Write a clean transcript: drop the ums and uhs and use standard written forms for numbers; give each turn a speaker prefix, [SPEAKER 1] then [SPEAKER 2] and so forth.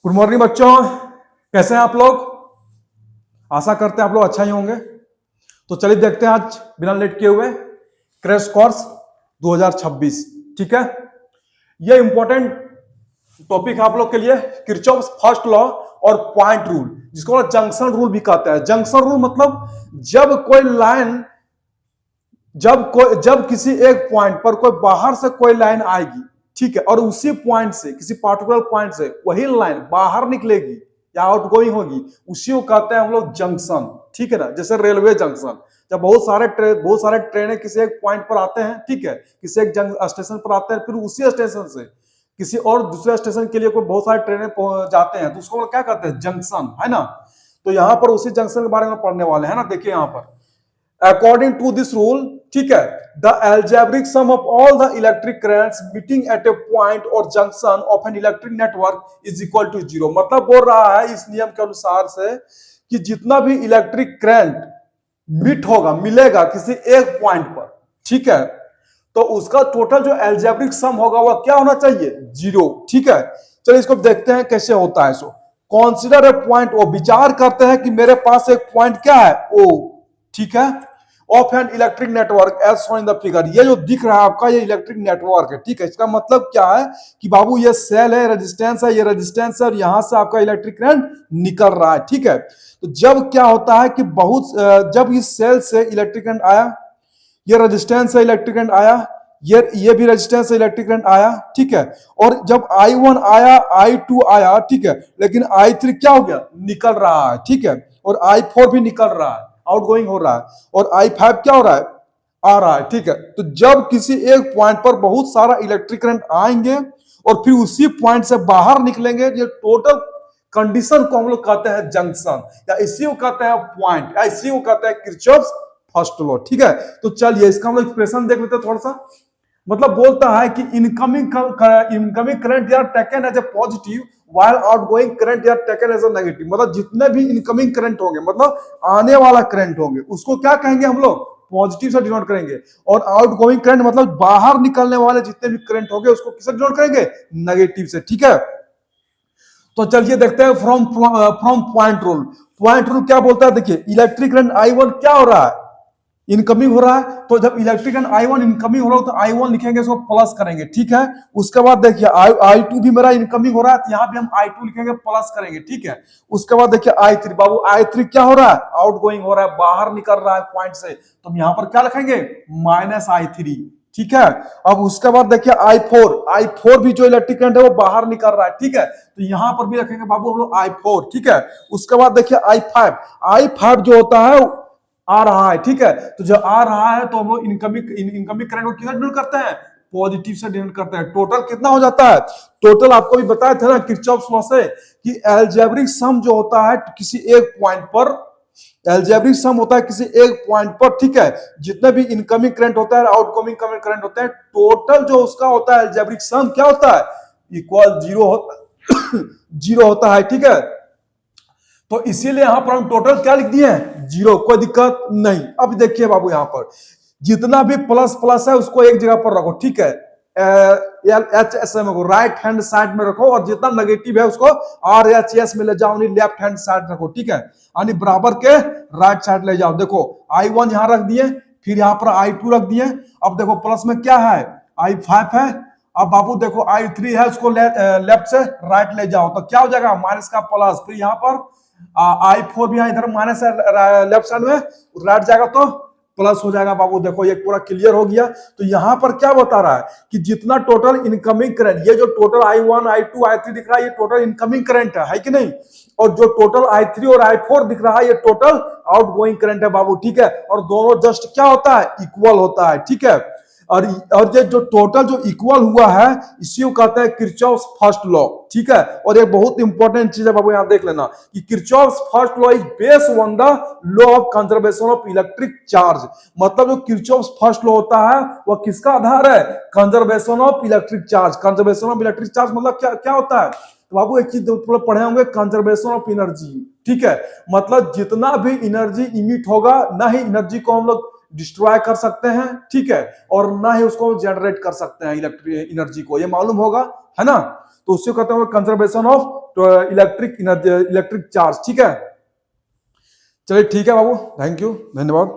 [SPEAKER 1] Good morning बच्चों, कैसे हैं आप लोग। आशा करते हैं आप लोग अच्छा ही होंगे। तो चलिए देखते हैं आज बिना लेट किए हुए क्रैश कोर्स 2026। ठीक है, ये इंपॉर्टेंट टॉपिक है आप लोग के लिए। किरचॉफ्स फर्स्ट लॉ और पॉइंट रूल, जिसको जंक्शन रूल भी कहते हैं। जंक्शन रूल मतलब जब कोई लाइन, जब किसी एक पॉइंट पर कोई बाहर से कोई लाइन आएगी, ठीक है, और उसी पॉइंट से, किसी पर्टिकुलर पॉइंट से वही लाइन बाहर निकलेगी या आउटगोइंग होगी, उसी को कहते हैं हम लोग जंक्शन। ठीक है ना, जैसे रेलवे जंक्शन, जब बहुत सारे ट्रेनें किसी एक पॉइंट पर आते हैं, ठीक है, किसी एक स्टेशन पर आते हैं, फिर उसी स्टेशन से किसी और दूसरे स्टेशन के लिए कोई बहुत सारे ट्रेनें जाते हैं, तो उसको क्या कहते हैं, जंक्शन, है ना। तो यहाँ पर उसी जंक्शन के बारे में पढ़ने वाले हैं ना। देखिए यहाँ पर according to this rule, ठीक है, the algebraic sum of all the electric currents meeting at a point or junction of an electric network is equal to 0। मतलब बोल रहा है इस नियम के अनुसार से कि जितना भी इलेक्ट्रिक करंट मीट होगा, मिलेगा किसी एक पॉइंट पर, ठीक है, तो उसका टोटल जो एल्जेब्रिक सम होगा वह क्या होना चाहिए, 0। ठीक है, चलिए इसको देखते हैं कैसे होता है। सो कॉन्सिडर ए पॉइंट ओ, विचार करते हैं कि मेरे पास एक पॉइंट क्या है, ओ, ठीक है, of an electric network as shown in the figure. ये जो दिख रहा है आपका, ये इलेक्ट्रिक नेटवर्क है। ठीक है, इसका मतलब क्या है कि बाबू ये सेल है, रेजिस्टेंस है, ये रेजिस्टेंस है, और यहां से आपका इलेक्ट्रिक करंट निकल रहा है। ठीक है, तो जब क्या होता है कि जब इस सेल से इलेक्ट्रिक करंट आया, ये रेजिस्टेंस से इलेक्ट्रिक करंट आया, ये भी रेजिस्टेंस से इलेक्ट्रिक करंट आया, ठीक है, और जब I1 आया, I2 आया, ठीक है, लेकिन I3 क्या हो गया, निकल रहा है। ठीक है, और I4 भी निकल रहा है, आउटगोइंग हो रहा है, और I5 क्या हो रहा है, आ रहा है। ठीक है, तो जब किसी एक पॉइंट पर बहुत सारा इलेक्ट्रिक करंट आएंगे और फिर उसी पॉइंट से बाहर निकलेंगे, ये टोटल कंडीशन को हम लोग कहते हैं जंक्शन, या इसी को कहते हैं पॉइंट, या इसी को कहते हैं किरचॉफ्स फर्स्ट लॉ। ठीक है, तो चलिए इसका हम लोग एक्सप्रेशन देख लेते हैं थोड़ा सा। मतलब बोलता है कि incoming current are taken as a positive while outgoing current are taken as a negative। मतलब जितने भी इनकमिंग करंट होंगे, मतलब आने वाला करंट होंगे, उसको क्या कहेंगे हम लोग, पॉजिटिव से डिनोट करेंगे। और आउटगोइंग करंट मतलब बाहर निकलने वाले जितने भी करंट होंगे, उसको किससे डिनोट करेंगे, नेगेटिव से। ठीक है, तो चलिए देखते हैं from from point rule. Point rule क्या बोलता है, देखिए इलेक्ट्रिक करंट I1 क्या हो रहा है, इनकमिंग हो रहा है, तो जब इलेक्ट्रिक करंट I1 इनकमिंग हो रहा हो तो I1 लिखेंगे, इसको प्लस करेंगे। ठीक है, उसके बाद देखिए I2 भी मेरा इनकमिंग हो रहा है, तो यहां भी हम I2 लिखेंगे, प्लस करेंगे। ठीक है, उसके बाद देखिए I3, बाबू I3 क्या हो रहा है, आउटगोइंग हो रहा है, बाहर निकल रहा है पॉइंट से, तो हम यहां पर क्या लिखेंगे, -I3। ठीक है, अब उसके बाद देखिए I4 भी जो इलेक्ट्रिक करंट है वो बाहर निकल रहा है। ठीक है, तो यहां पर भी रखेंगे बाबू हम लोग I4। ठीक है, उसके बाद देखिए I5 जो होता है आ रहा है। ठीक है, तो जब आ रहा है तो हम लोग इनकमिंग करंट को किधर डिनोट करते हैं, पॉजिटिव से डिनोट करते हैं। टोटल कितना हो जाता है, टोटल आपको भी बताया था ना किरचॉफ्स लॉ से कि एल्जेब्रिक सम जो होता है किसी एक पॉइंट पर, एल्जेब्रिक सम होता है किसी एक पॉइंट पर, ठीक है, जितने भी इनकमिंग करंट होता है, आउटगोइंग करंट होता है, टोटल जो उसका होता है एल्जेब्रिक सम क्या होता है, इक्वल 0 होता 0 होता है। ठीक है, तो इसीलिए यहां पर हम टोटल क्या लिख दिए हैं, 0, कोई दिक्कत नहीं। अब देखिए बाबू, यहां पर जितना भी प्लस प्लस है उसको एक जगह पर रखो। ठीक है, LHS को राइट हैंड साइड में रखो, और जितना नेगेटिव है उसको RHS में ले जाओ, लेफ्ट हैंड साइड रखो। ठीक है, यानी बराबर के राइट साइड ले जाओ। देखो I1 यहां रख दिए, फिर यहां पर I2 रख दिए। अब देखो प्लस में क्या है, I5 है। अब बाबू देखो I3 है, उसको लेफ्ट से राइट ले जाओ, तो क्या हो जाएगा, माइनस का प्लस, फिर यहां पर I4 भी इधर माइनस लेफ्ट साइड में राइट जाएगा तो प्लस हो जाएगा। बाबू देखो ये पूरा क्लियर हो गया। तो यहां पर क्या बता रहा है कि जितना टोटल इनकमिंग करंट, ये जो टोटल I1 I2 I3 दिख रहा है, ये टोटल इनकमिंग करंट है कि नहीं, और जो टोटल I3 और I4 दिख रहा है, ये टोटल आउटगोइंग करंट है बाबू। ठीक है, और दोनों जस्ट क्या होता है, इक्वल होता है। ठीक है, और ये जो टोटल जो इक्वल हुआ है, इसी को कहते हैं किरचॉफ्स फर्स्ट लॉ। ठीक है, और एक बहुत इंपॉर्टेंट चीज है बाबू, यहां देख लेना कि Kirchhoff's first law is based on the law of conservation of electric charge. मतलब जो किरचॉफ्स फर्स्ट लॉ होता है वह किसका आधार है, conservation of electric charge. Conservation of electric charge मतलब क्या क्या होता है, तो बाबू एक चीज पढ़े होंगे, कंजर्वेशन ऑफ एनर्जी। ठीक है, मतलब जितना भी एनर्जी इमिट होगा, ना ही एनर्जी को हम लोग डिस्ट्रॉय कर सकते हैं, ठीक है, और ना ही उसको जनरेट कर सकते हैं इलेक्ट्रिक एनर्जी को, ये मालूम होगा, है ना। तो उससे कहते हैं conservation of electric energy, electric charge, ठीक है। चलिए ठीक है बाबू, थैंक यू, धन्यवाद।